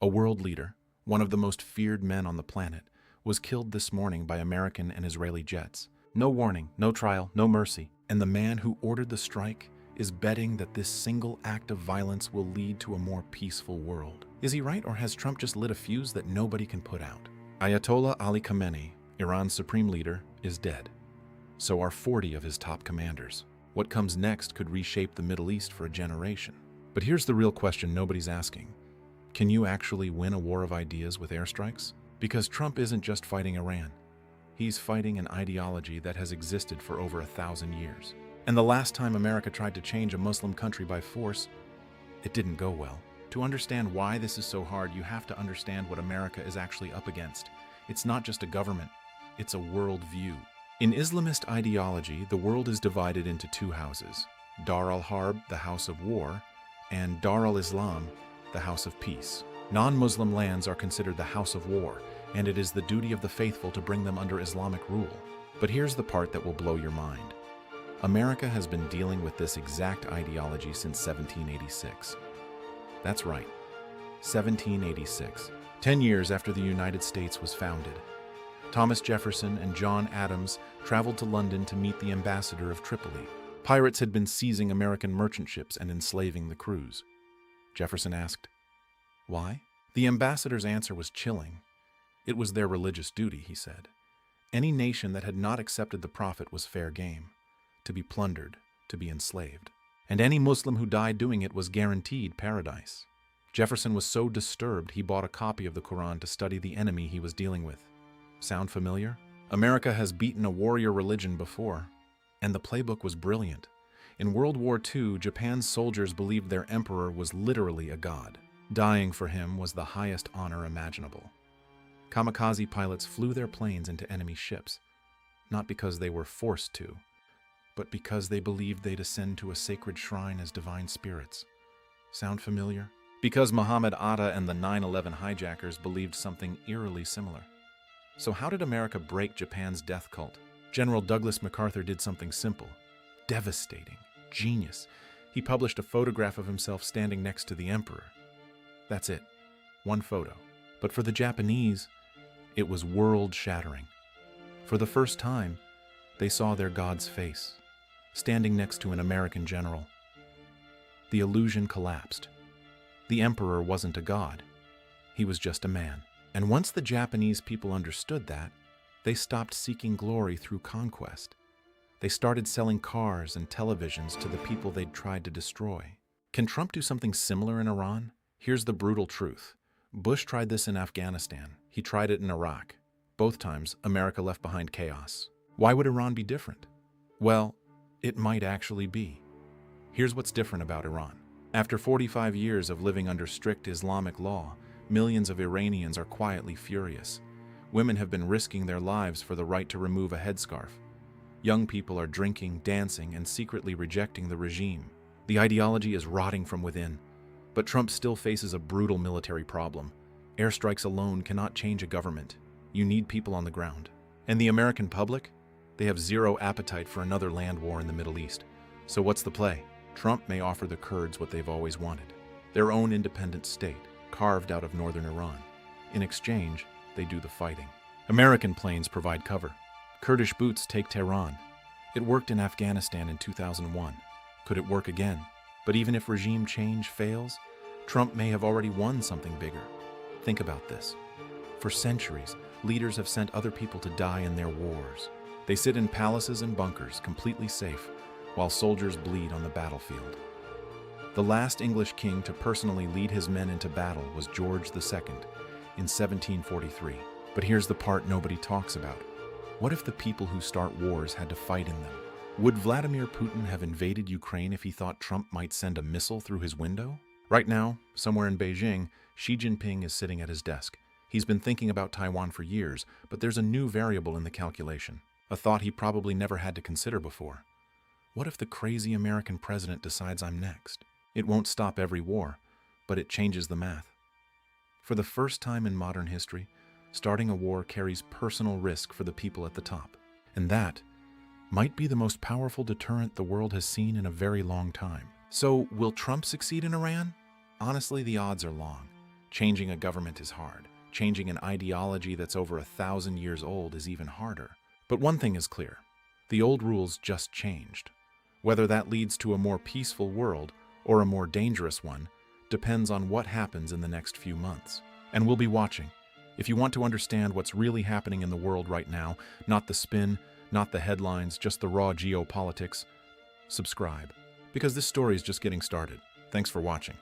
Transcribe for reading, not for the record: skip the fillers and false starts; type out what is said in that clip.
A world leader, one of the most feared men on the planet, was killed this morning by American and Israeli jets. No warning, no trial, no mercy. And the man who ordered the strike is betting that this single act of violence will lead to a more peaceful world. Is he right, or has Trump just lit a fuse that nobody can put out? Ayatollah Ali Khamenei, Iran's supreme leader, is dead. So are 40 of his top commanders. What comes next could reshape the Middle East for a generation. But here's the real question nobody's asking. Can you actually win a war of ideas with airstrikes? Because Trump isn't just fighting Iran. He's fighting an ideology that has existed for over 1,000 years. And the last time America tried to change a Muslim country by force, it didn't go well. To understand why this is so hard, you have to understand what America is actually up against. It's not just a government, it's a worldview. In Islamist ideology, the world is divided into two houses: Dar al-Harb, the house of war, and Dar al-Islam, the house of peace. Non-Muslim lands are considered the house of war, and it is the duty of the faithful to bring them under Islamic rule. But here's the part that will blow your mind. America has been dealing with this exact ideology since 1786. That's right, 1786, 10 years after the United States was founded. Thomas Jefferson and John Adams traveled to London to meet the ambassador of Tripoli. Pirates had been seizing American merchant ships and enslaving the crews. Jefferson asked, "Why?" The ambassador's answer was chilling. It was their religious duty, he said. Any nation that had not accepted the Prophet was fair game, to be plundered, to be enslaved. And any Muslim who died doing it was guaranteed paradise. Jefferson was so disturbed he bought a copy of the Quran to study the enemy he was dealing with. Sound familiar? America has beaten a warrior religion before, and the playbook was brilliant. In World War II, Japan's soldiers believed their emperor was literally a god. Dying for him was the highest honor imaginable. Kamikaze pilots flew their planes into enemy ships, not because they were forced to, but because they believed they'd ascend to a sacred shrine as divine spirits. Sound familiar? Because Muhammad Atta and the 9/11 hijackers believed something eerily similar. So how did America break Japan's death cult? General Douglas MacArthur did something simple, devastating, genius. He published a photograph of himself standing next to the emperor. That's it, one photo. But for the Japanese, it was world-shattering. For the first time, they saw their god's face, standing next to an American general. The illusion collapsed. The emperor wasn't a god. He was just a man. And once the Japanese people understood that, they stopped seeking glory through conquest. They started selling cars and televisions to the people they'd tried to destroy. Can Trump do something similar in Iran? Here's the brutal truth. Bush tried this in Afghanistan. He tried it in Iraq. Both times, America left behind chaos. Why would Iran be different? Well, it might actually be. Here's what's different about Iran. After 45 years of living under strict Islamic law, millions of Iranians are quietly furious. Women have been risking their lives for the right to remove a headscarf. Young people are drinking, dancing, and secretly rejecting the regime. The ideology is rotting from within. But Trump still faces a brutal military problem. Airstrikes alone cannot change a government. You need people on the ground. And the American public? They have zero appetite for another land war in the Middle East. So what's the play? Trump may offer the Kurds what they've always wanted, their own independent state, carved out of northern Iran. In exchange, they do the fighting. American planes provide cover. Kurdish boots take Tehran. It worked in Afghanistan in 2001. Could it work again? But even if regime change fails, Trump may have already won something bigger. Think about this. For centuries, leaders have sent other people to die in their wars. They sit in palaces and bunkers, completely safe, while soldiers bleed on the battlefield. The last English king to personally lead his men into battle was George II in 1743. But here's the part nobody talks about. What if the people who start wars had to fight in them? Would Vladimir Putin have invaded Ukraine if he thought Trump might send a missile through his window? Right now, somewhere in Beijing, Xi Jinping is sitting at his desk. He's been thinking about Taiwan for years, but there's a new variable in the calculation, a thought he probably never had to consider before. What if the crazy American president decides I'm next? It won't stop every war, but it changes the math. For the first time in modern history, starting a war carries personal risk for the people at the top. And that might be the most powerful deterrent the world has seen in a very long time. So, will Trump succeed in Iran? Honestly, the odds are long. Changing a government is hard. Changing an ideology that's over 1,000 years old is even harder. But one thing is clear. The old rules just changed. Whether that leads to a more peaceful world or a more dangerous one depends on what happens in the next few months. And we'll be watching. If you want to understand what's really happening in the world right now, not the spin, not the headlines, just the raw geopolitics, subscribe. Because this story is just getting started. Thanks for watching.